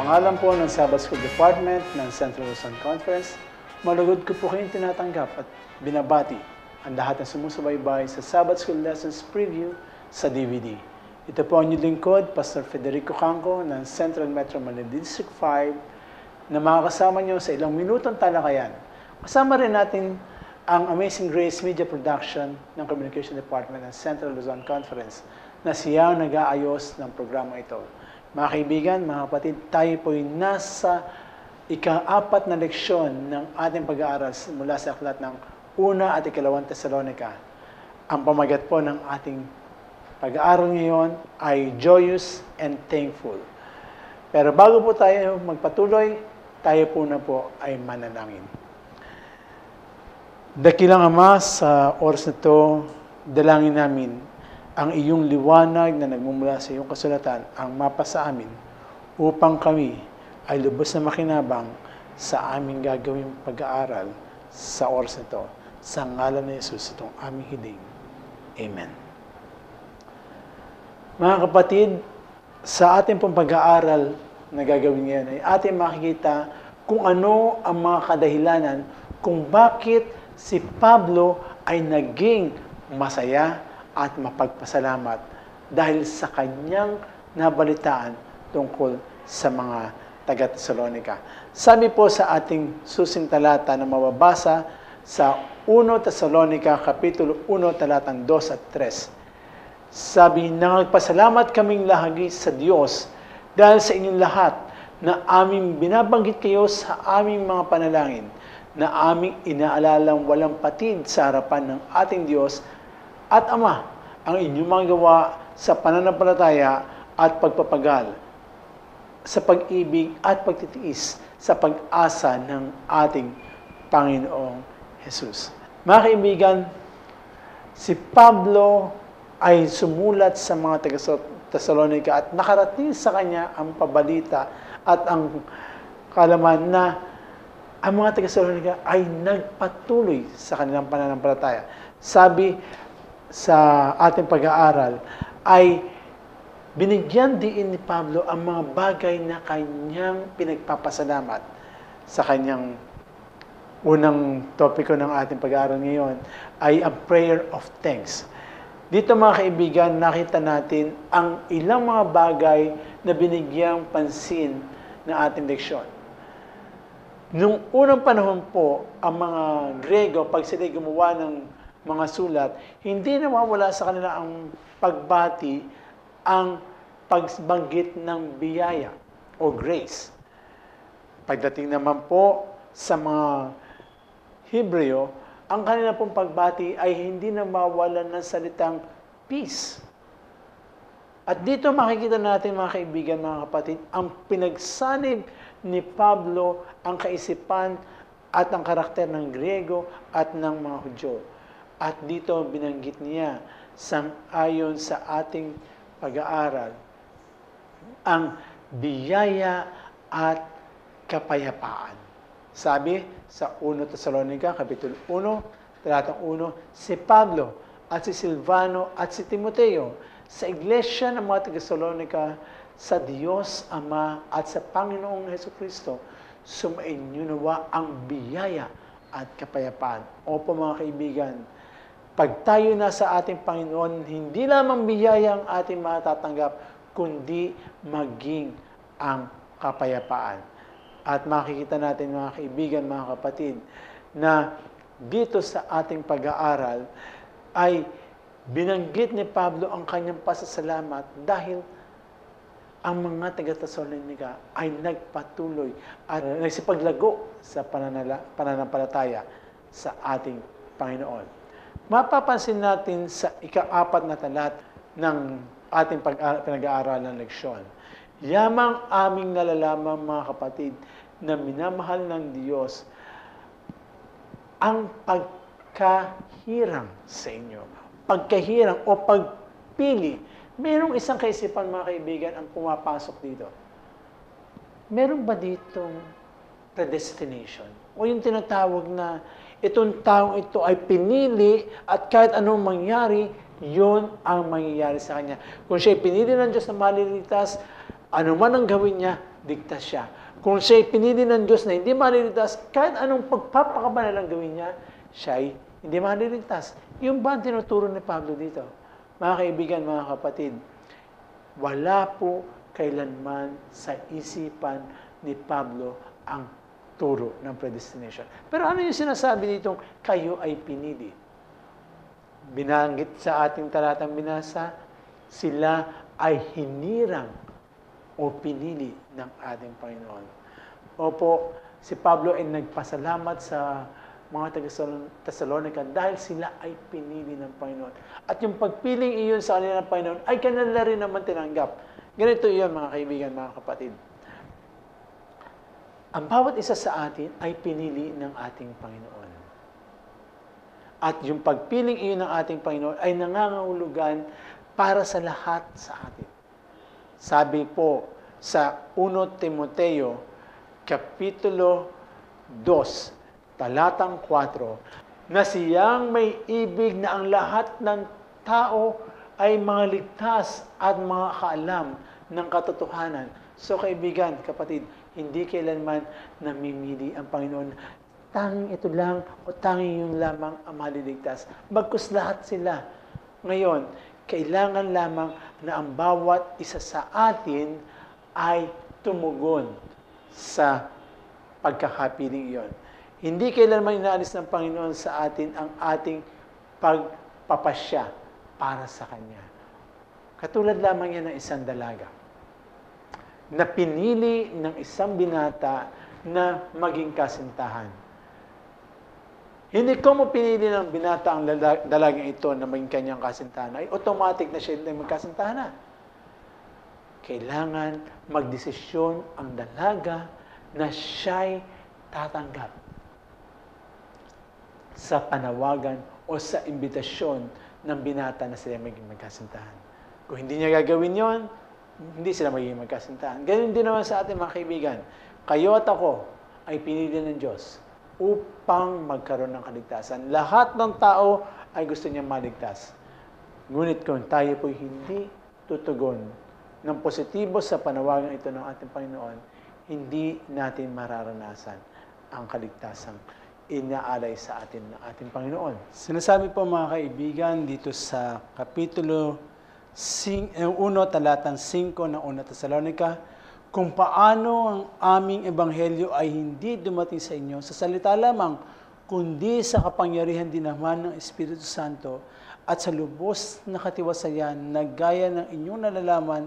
pangalan po ng Sabbath School Department ng Central Luzon Conference, malugod ko po kayong tinatanggap at binabati ang lahat ng sumusubaybay sa Sabbath School Lessons Preview sa DVD. Ito po ang inyong lingkod, Pastor Federico Canco ng Central Metro Manila District 5 na makakasama nyo sa ilang minutong talakayan. Kasama rin natin ang Amazing Grace Media Production ng Communication Department ng Central Luzon Conference na siya nag-aayos ng programa ito. Mga kaibigan, mga kapatid, tayo po'y nasa ika-4 na leksyon ng ating pag-aaral mula sa aklat ng 1 at 2 Tesalonica. Ang pamagat po ng ating pag-aaral ngayon ay Joyous and Thankful. Pero bago po tayo magpatuloy, tayo po na po ay manalangin. Dakilang Ama, sa oras na ito, dalangin namin ang iyong liwanag na nagmumula sa iyong kasulatan ang mapasa amin upang kami ay lubos na makinabang sa aming gagawing pag-aaral sa oras na ito. Sa ngalan ni Jesus, itong aming hiling. Amen. Mga kapatid, sa ating pong pag-aaral na gagawin ngayon ay ating makikita kung ano ang mga kadahilanan kung bakit si Pablo ay naging masaya at mapagpasalamat dahil sa kanyang nabalitaan tungkol sa mga taga-Tesalonica. Sabi po sa ating susing talata na mababasa sa 1 Tesalonica, Kapitulo 1, talatang 2 at 3. Sabi, nagpasalamat kaming lahagi sa Diyos dahil sa inyong lahat na aming binabanggit kayo sa aming mga panalangin, na aming inaalalang walang patid sa harapan ng ating Diyos at Ama, ang inyong mga gawa sa pananampalataya at pagpapagal, sa pag-ibig at pagtitiis sa pag-asa ng ating Panginoong Jesus. Mga kaibigan, si Pablo ay sumulat sa mga taga-Tesalonica at nakarating sa kanya ang pabalita at ang kaalaman na ang mga taga-Tesalonica ay nagpatuloy sa kanilang pananampalataya. Sabi sa ating pag-aaral ay binigyan din ni Pablo ang mga bagay na kanyang pinagpapasalamat sa kanyang unang topiko ng ating pag-aaral ngayon ay a prayer of thanks. Dito mga kaibigan, nakita natin ang ilang mga bagay na binigyang pansin ng ating leksyon. Nung unang panahon po, ang mga Grego, pag sila gumawa ng mga sulat, hindi nawawala sa kanila ang pagbati, ang pagbanggit ng biyaya o grace. Pagdating naman po sa mga Hebreo, ang kanila pong pagbati ay hindi nawawala ng salitang peace. At dito makikita natin mga kaibigan, mga kapatid, ang pinagsanib ni Pablo ang kaisipan at ang karakter ng Griego at ng mga Hudyo. At dito binanggit niya sang-ayon sa ating pag-aaral ang biyaya at kapayapaan. Sabi sa 1 Tesalonica, Kapitulo 1, talatang 1, si Pablo at si Silvano at si Timoteo sa iglesia ng mga taga-Tesalonica sa Diyos Ama at sa Panginoong Hesukristo, sumainyo nawa ang biyaya at kapayapaan. Opo mga kaibigan, pag tayo na sa ating Panginoon, hindi lamang biyaya ang ating matatanggap, kundi maging ang kapayapaan. At makikita natin mga kaibigan, mga kapatid, na dito sa ating pag-aaral ay binanggit ni Pablo ang kanyang pasasalamat dahil ang mga taga-Tesalonica ay nagpatuloy at nagsipaglago sa pananampalataya sa ating Panginoon. Mapapansin natin sa ika-4 na talat ng ating pinag-aaralan leksyon. Yamang aming nalalaman, mga kapatid, na minamahal ng Diyos ang pagkahirang sa inyo. Pagkahirang o pagpili. Merong isang kaisipan, mga kaibigan, ang pumapasok dito. Meron ba ditong predestination? O yung tinatawag na itong taong ito ay pinili at kahit anong mangyari, yun ang mangyayari sa kanya. Kung siya'y pinili ng Diyos na maliligtas, ano man ang gawin niya, ligtas siya. Kung siya'y pinili ng Diyos na hindi maliligtas, kahit anong pagpapakabanal ang gawin niya, siya'y hindi maliligtas. Yung ba ang tinuturo ni Pablo dito? Mga kaibigan, mga kapatid, wala po kailanman sa isipan ni Pablo ang turo ng predestination. Pero ano yung sinasabi ditong kayo ay pinili? Binanggit sa ating talatang binasa, sila ay hinirang o pinili ng ating Panginoon. Opo, si Pablo ay nagpasalamat sa mga taga-Thessalonica dahil sila ay pinili ng Panginoon. At yung pagpiling iyon sa kanila ng Panginoon ay kanila rin naman tinanggap. Ganito iyon, mga kaibigan, mga kapatid. Ang bawat isa sa atin ay pinili ng ating Panginoon. At yung pagpiling iyon ng ating Panginoon ay nangangahulugan para sa lahat sa atin. Sabi po sa 1 Timoteo, Kapitulo 2, talatang 4, na siyang may ibig na ang lahat ng tao ay mga ligtas at mga kaalam ng katotohanan. So kaibigan, kapatid, hindi kailanman namimili ang Panginoon. Tanging ito lang o tanging yung lamang ang maliligtas. Bagkus lahat sila. Ngayon, kailangan lamang na ang bawat isa sa atin ay tumugon sa pagkakapiling iyon. Hindi kailanman inaalis ng Panginoon sa atin ang ating pagpapasya para sa Kanya. Katulad lamang yan ng isang dalaga na pinili ng isang binata na maging kasintahan. Hindi ko mo pinili ng binata ang dalagang ito na maging kanyang kasintahan, ay automatic na siya na magkasintahan na. Kailangan magdesisyon ang dalaga na siya'y tatanggap sa panawagan o sa imbitasyon ng binata na sila maging magkasintahan. Kung hindi niya gagawin yon, hindi sila magiging magkasintahan. Ganun din naman sa ating mga kaibigan. Kayo at ako ay pinili ng Diyos upang magkaroon ng kaligtasan. Lahat ng tao ay gusto niya maligtas. Ngunit kung tayo po hindi tutugon ng positibo sa panawagan ito ng ating Panginoon, hindi natin mararanasan ang kaligtasang inaalay sa atin ng ating Panginoon. Sinasabi po mga kaibigan dito sa Kapitulo 1, talatang 5 ng 1 Thessalonica, kung paano ang aming ebanghelyo ay hindi dumating sa inyo sa salita lamang, kundi sa kapangyarihan din naman ng Espiritu Santo at sa lubos na katiwasayan na gaya ng inyong nalalaman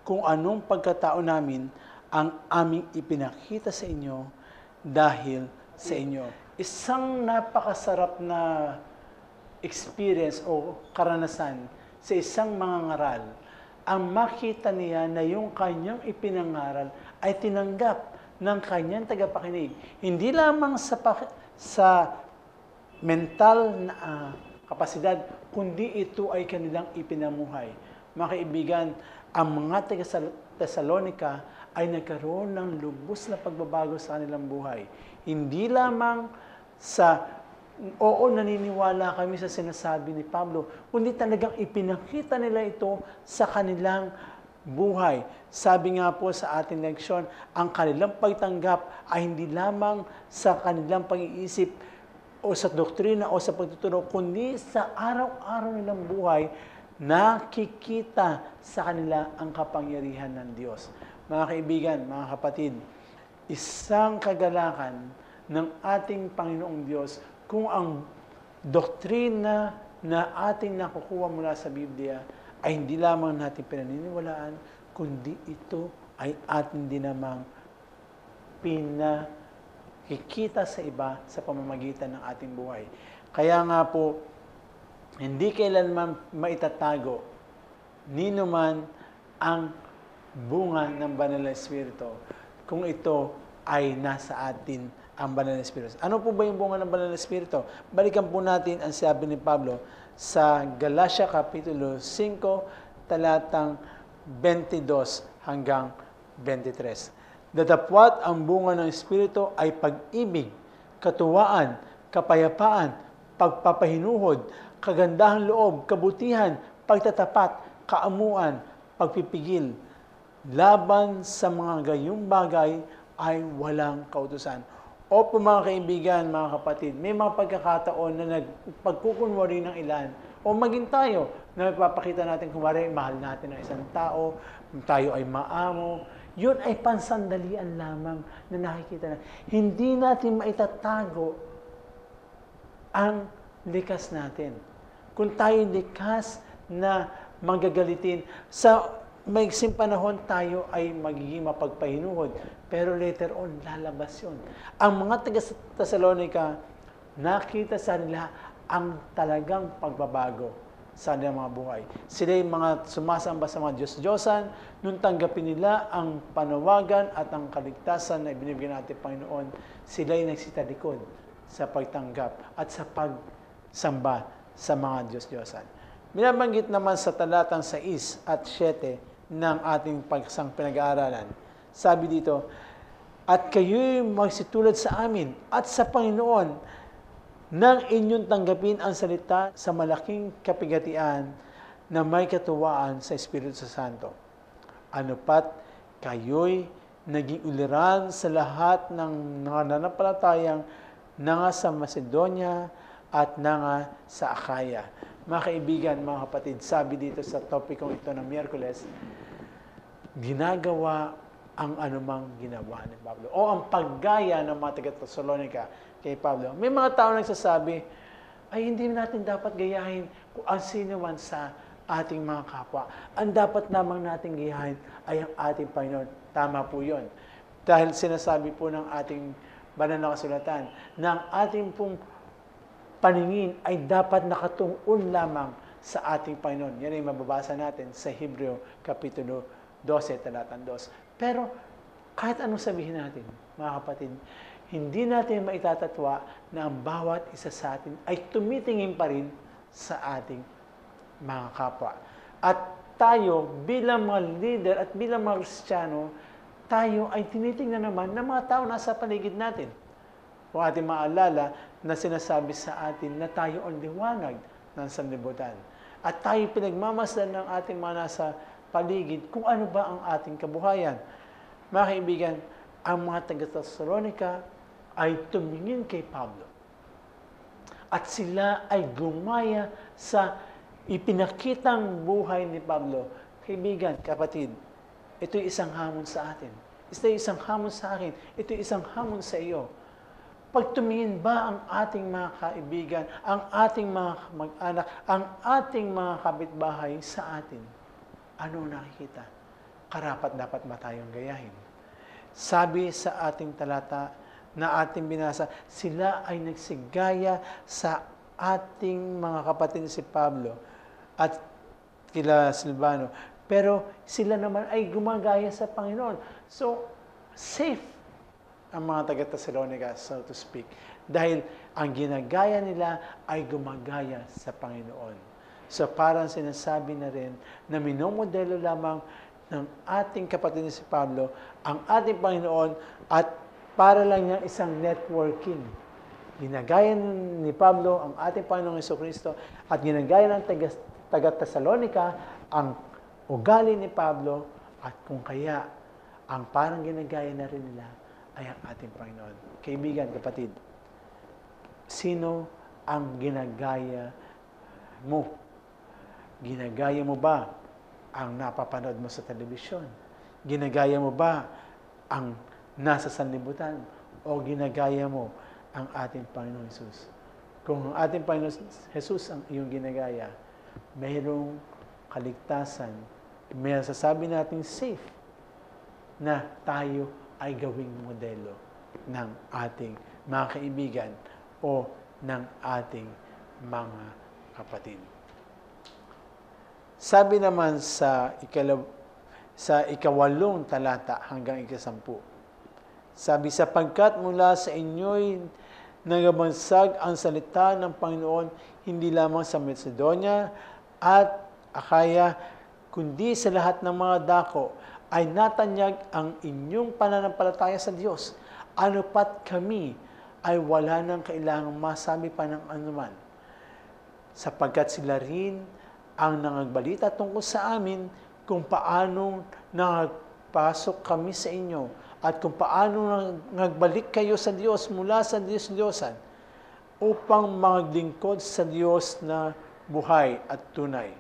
kung anong pagkatao namin ang aming ipinakita sa inyo dahil sa inyo. Isang napakasarap na experience o karanasan sa isang mangangaral ang makita niya na yung kanyang ipinangaral ay tinanggap ng kanyang tagapakinig. Hindi lamang sa mental na kapasidad, kundi ito ay kanilang ipinamuhay. Mga kaibigan, ang mga taga-Thessalonica ay nagkaroon ng lubos na pagbabago sa kanilang buhay. Hindi lamang sa oo, naniniwala kami sa sinasabi ni Pablo, kundi talagang ipinakita nila ito sa kanilang buhay. Sabi nga po sa ating leksyon, ang kanilang pagtanggap ay hindi lamang sa kanilang pag-iisip o sa doktrina o sa pagtuturo, kundi sa araw-araw nilang buhay, nakikita sa kanila ang kapangyarihan ng Diyos. Mga kaibigan, mga kapatid, isang kagalakan ng ating Panginoong Diyos kung ang doktrina na ating nakukuha mula sa Biblia ay hindi lamang natin pinaniniwalaan, kundi ito ay atin din namang pinakikita sa iba sa pamamagitan ng ating buhay. Kaya nga po, hindi kailanman maitatago nino man ang bunga ng Banal na Espiritu kung ito ay nasa atin ang Banal na Espiritu. Ano po ba yung bunga ng Banal na Espiritu? Balikan po natin ang sabi ni Pablo sa Galatia Kapitulo 5, talatang 22 hanggang 23. Datapwat ang bunga ng Espiritu ay pag-ibig, katuwaan, kapayapaan, pagpapahinuhod, kagandahang loob, kabutihan, pagtatapat, kaamuan, pagpipigil. laban sa mga gayong bagay ay walang kautusan. Opo mga kaibigan, mga kapatid, may mga pagkakataon na nagpagkukunwari ng ilan o maging tayo na nagpapakita natin kumari mahal natin ang isang tao, tayo ay maamo. Yun ay pansandalian lamang na nakikita na. Hindi natin maitatago ang likas natin. Kung tayo likas na magagalitin, sa maiksing panahon tayo ay magiging mapagpahinuhod. Pero later on, lalabas yun. Ang mga taga-Thessalonica, nakita sa nila ang talagang pagbabago sa kanilang mga buhay. Sila yung mga sumasamba sa mga Diyos-Diyosan, nung tanggapin nila ang panawagan at ang kaligtasan na ibinibigay natin Panginoon, sila yung nagsitalikod sa pagtanggap at sa pagsamba sa mga Diyos-Diyosan. Binabanggit naman sa talatang 6 at 7 ng ating pagsang pinag-aaralan. Sabi dito, at kayo'y magsitulad sa amin at sa Panginoon nang inyong tanggapin ang salita sa malaking kapigatian na may katuwaan sa Espiritu Santo. Ano pat kayo'y naging uliran sa lahat ng nananampalatayang nanga sa Macedonia at nanga sa Akaya. Mga kaibigan, mga kapatid, sabi dito sa topikong ito ng Miyerkules, ginagawa ang anumang ginawa ni Pablo o ang paggaya ng mga taga-Thessalonica kay Pablo. May mga tao nagsasabi, ay hindi natin dapat gayahin kung ang sino man sa ating mga kapwa. Ang dapat namang natin gayahin ay ang ating Panginoon. Tama po yun. Dahil sinasabi po ng ating banal na kasulatan na ang ating pong paningin ay dapat nakatuon lamang sa ating Panginoon. Yan ay mababasa natin sa Hebreo Kapitulo 12, talatang 2. Pero kahit anong sabihin natin, mga kapatid, hindi natin maitatatwa na ang bawat isa sa atin ay tumitingin pa rin sa ating mga kapwa. At tayo bilang mga leader at bilang mga Kristiyano, tayo ay tinitingnan naman ng mga tao nasa paligid natin. Kung ating maalala na sinasabi sa atin na tayo ang liwanag ng sanlibutan. At tayo pinagmamasdan ng ating mga nasa paligid kung ano ba ang ating kabuhayan. Mga kaibigan, ang mga taga-Thessalonica ay tumingin kay Pablo. At sila ay gumaya sa ipinakitang buhay ni Pablo. Kaibigan, kapatid, ito'y isang hamon sa atin. Ito'y isang hamon sa akin. Ito'y isang hamon sa iyo. Pag tumingin ba ang ating mga kaibigan, ang ating mga mag-anak, ang ating mga kapitbahay sa atin, ano nakikita? Karapat dapat ba tayong gayahin? Sabi sa ating talata na ating binasa, sila ay nagsigaya sa ating mga kapatid si Pablo at kila Silvano. Pero sila naman ay gumagaya sa Panginoon. So, safe ang mga taga-Thessalonica, so to speak. Dahil ang ginagaya nila ay gumagaya sa Panginoon. So parang sinasabi na rin na minomodelo lamang ng ating kapatid si Pablo ang ating Panginoon at para lang niyang isang networking. Ginagaya ni Pablo ang ating Panginoong Jesucristo at ginagaya ng taga-Thessalonica ang ugali ni Pablo at kung kaya ang parang ginagaya na rin nila ay ang ating Panginoon. Kaibigan, kapatid, sino ang ginagaya mo? Ginagaya mo ba ang napapanood mo sa telebisyon? Ginagaya mo ba ang nasa sanlibutan? O ginagaya mo ang ating Panginoon Jesus? Kung ang ating Panginoon Jesus ang iyong ginagaya, mayroong kaligtasan, may sasabi natin safe na tayo ay gawing modelo ng ating mga kaibigan o ng ating mga kapatid. Sabi naman sa ikawalong talata hanggang ikasampu, sabi, sapagkat mula sa inyo'y nagabansag ang salita ng Panginoon hindi lamang sa Macedonia at Akaya, kundi sa lahat ng mga dako ay natanyag ang inyong pananampalataya sa Diyos. Ano pat kami ay wala nang kailangang masabi pa ng anuman, sapagkat sila rin ang nangagbalita tungkol sa amin kung paanong pasok kami sa inyo at kung paano nagbalik kayo sa Diyos mula sa Diyos-Diyosan upang maglingkod sa Diyos na buhay at tunay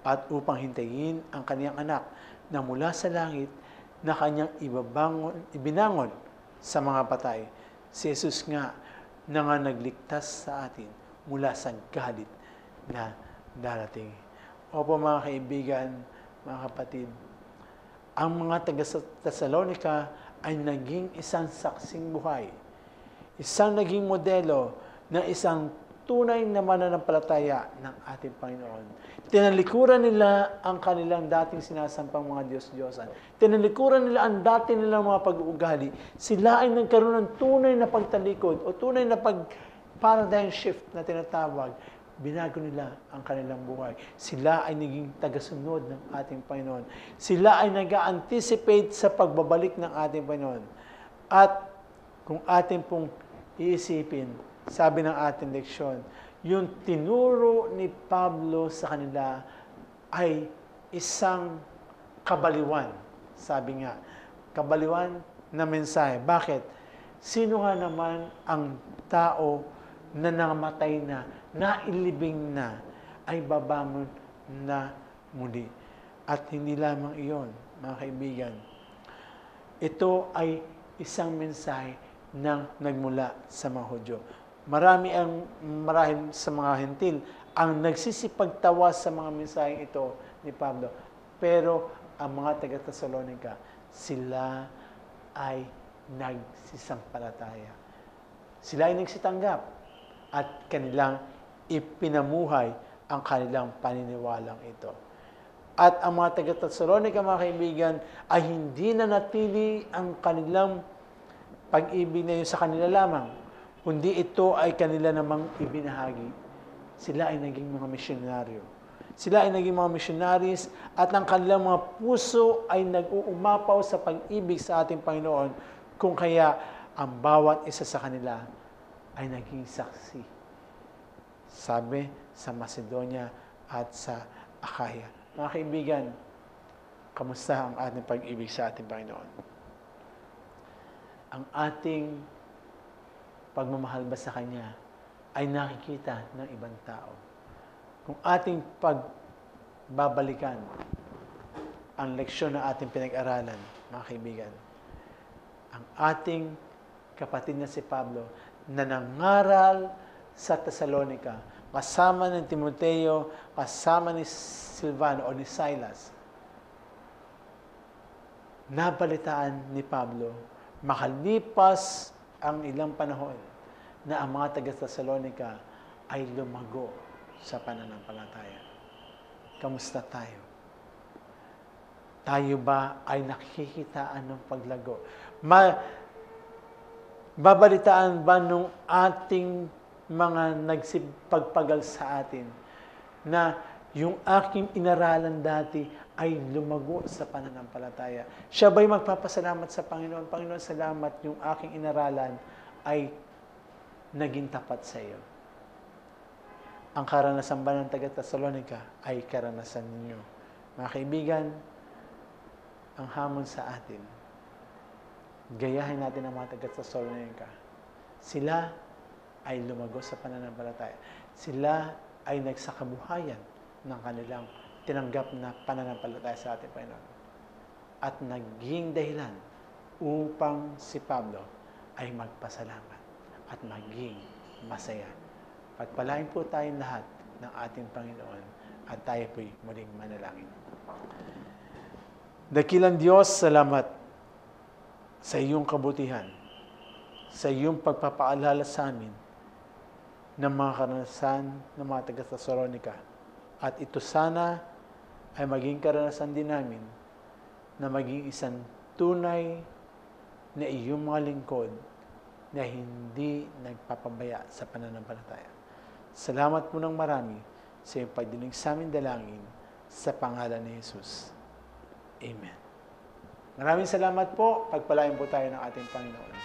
at upang hintayin ang kaniyang anak na mula sa langit na kanyang ibinangon sa mga patay. Si Jesus nga na nga nagligtas sa atin mula sa galit na darating. Opo mga kaibigan, mga kapatid, ang mga taga-Tesalonica ay naging isang saksing buhay. Isang naging modelo ng isang tunay na mananampalataya ng ating Panginoon. Tinalikuran nila ang kanilang dating sinasampang mga Diyos-Diyosan. Tinalikuran nila ang dati nilang mga pag-uugali. Sila ay nagkaroon ng tunay na pagtalikod o tunay na paradigm shift na tinatawag. Binago nila ang kanilang buhay. Sila ay naging tagasunod ng ating Panginoon. Sila ay nag-anticipate sa pagbabalik ng ating Panginoon. At kung ating pong iisipin, sabi ng ating leksyon, yung tinuro ni Pablo sa kanila ay isang kabaliwan. Sabi nga, kabaliwan na mensahe. Bakit? Sino nga naman ang tao na namatay na, nailibing na, ay babangon na muli. At hindi lamang iyon, mga kaibigan. Ito ay isang mensahe na nagmula sa mga Hudyo. Marahil sa mga Hentil ang nagsisipagtawa sa mga mensaheng ito ni Pablo. Pero ang mga taga-Tesalonica, sila ay nagsisampalataya. Sila ay nagsitanggap at kanilang ipinamuhay ang kanilang paniniwalang ito. At ang mga taga-Tesalonica, mga kaibigan, ay hindi na natili ang kanilang pag-ibig na yun sa kanila lamang, kundi ito ay kanila namang ibinahagi. Sila ay naging mga misyonaryo. Sila ay naging mga missionaries at ang kanilang mga puso ay nag-uumapaw sa pag-ibig sa ating Panginoon, kung kaya ang bawat isa sa kanila ay naging saksi. Sabi sa Macedonia at sa Achaia. Mga kaibigan, kamusta ang ating pag-ibig sa ating Panginoon? Ang ating pagmamahal ba sa Kanya ay nakikita ng ibang tao? Kung ating pagbabalikan ang leksyon na ating pinag-aralan, mga kaibigan, ang ating kapatid na si Pablo na nangaral sa Tesalonica, kasama ng Timoteo, kasama ni Silvano o ni Silas, nabalitaan ni Pablo, makalipas ang ilang panahon, na ang mga taga-Tesalonica ay lumago sa pananampalataya. Kamusta tayo? Tayo ba ay nakikitaan ng paglago? Babalitaan ba nung ating mga nagsipagpagal sa atin na yung aking inaralan dati ay lumago sa pananampalataya? Siya ba'y magpapasalamat sa Panginoon? Panginoon, salamat yung aking inaralan ay naging tapat sa iyo. Ang karanasan ba ng taga-Tesalonica ay karanasan ninyo? Mga kaibigan, ang hamon sa atin, gayahin natin ang mga taga-Tesalonica. Sila ay lumago sa pananampalataya. Sila ay nagsakabuhayan ng kanilang tinanggap na pananampalataya sa ating Panginoon. At naging dahilan upang si Pablo ay magpasalamat at maging masaya. Pagpalain po tayong lahat ng ating Panginoon at tayo po'y muling manalangin. Dakilang Diyos, salamat sa iyong kabutihan, sa iyong pagpapaalala sa amin ng mga karanasan ng mga taga-Tesalonica. At ito sana ay maging karanasan din namin na maging isang tunay na iyong mga lingkod na hindi nagpapabaya sa pananampalataya. Salamat po ng marami sa iyong pagdinig sa aming dalangin sa pangalan ni Jesus. Amen. Maraming salamat po. Pagpalain po tayo ng ating Panginoon.